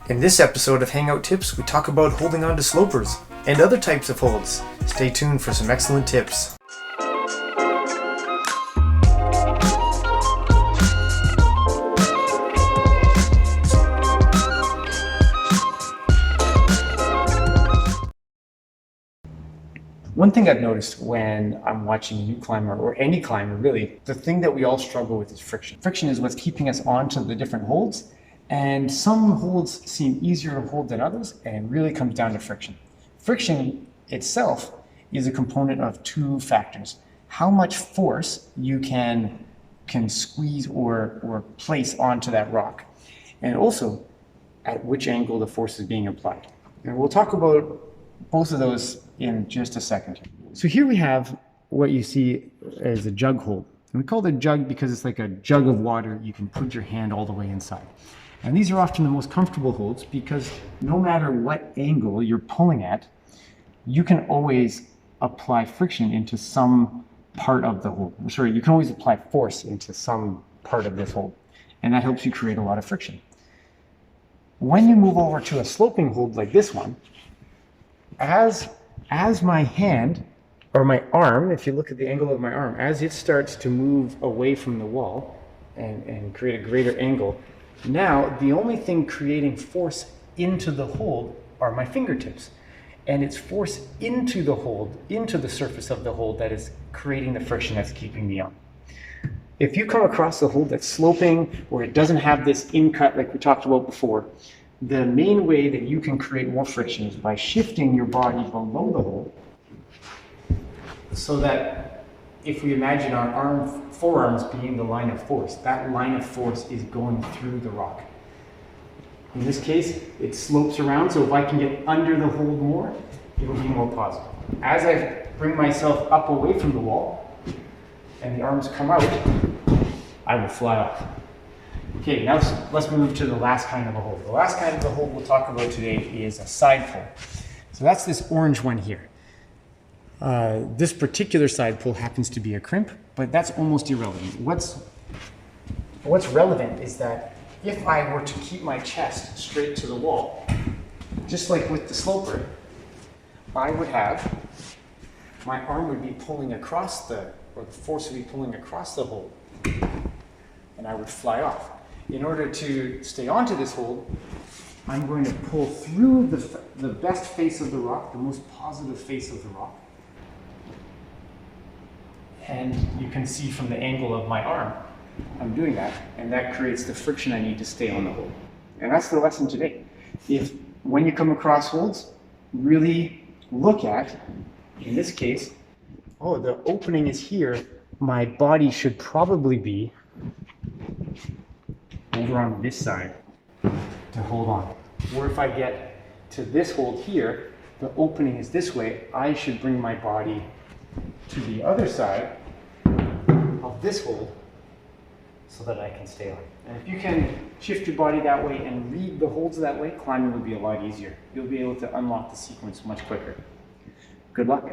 In this episode of Hangout Tips, we talk about holding on to slopers and other types of holds. Stay tuned for some excellent tips. One thing I've noticed when I'm watching a new climber, or any climber really, the thing that we all struggle with is friction. Friction is what's keeping us onto the different holds, and some holds seem easier to hold than others, and it really comes down to friction. Friction itself is a component of two factors: how much force you can squeeze or place onto that rock, and also at which angle the force is being applied. And we'll talk about both of those in just a second. So here we have what you see as a jug hold. And we call it a jug because it's like a jug of water. You can put your hand all the way inside. And these are often the most comfortable holds because no matter what angle you're pulling at, you can always apply friction into some part of the hold. Sorry, you can always apply force into some part of this hold. And that helps you create a lot of friction. When you move over to a sloping hold like this one, as my hand, or my arm, if you look at the angle of my arm, as it starts to move away from the wall and create a greater angle, now the only thing creating force into the hold are my fingertips. And it's force into the hold, into the surface of the hold, that is creating the friction that's keeping me on. If you come across a hold that's sloping, or it doesn't have this in-cut like we talked about before, the main way that you can create more friction is by shifting your body below the hold, so that if we imagine our forearms being the line of force, that line of force is going through the rock. In this case, it slopes around, so if I can get under the hold more, it will be more positive. As I bring myself up away from the wall, and the arms come out, I will fly off. Okay, now let's move to the last kind of a hold. The last kind of a hold we'll talk about today is a side pull. So that's this orange one here. This particular side pull happens to be a crimp, but that's almost irrelevant. What's relevant is that if I were to keep my chest straight to the wall, just like with the sloper, I would have, my arm would be pulling across or the force would be pulling across the hold, and I would fly off. In order to stay onto this hold, I'm going to pull through the best face of the rock, the most positive face of the rock. And you can see from the angle of my arm, I'm doing that, and that creates the friction I need to stay on the hold. And that's the lesson today. When you come across holds, really look at, in this case, oh, the opening is here. My body should probably be over on this side to hold on. Or if I get to this hold here, the opening is this way, I should bring my body to the other side of this hold so that I can stay on. And if you can shift your body that way and read the holds that way, climbing will be a lot easier. You'll be able to unlock the sequence much quicker. Good luck.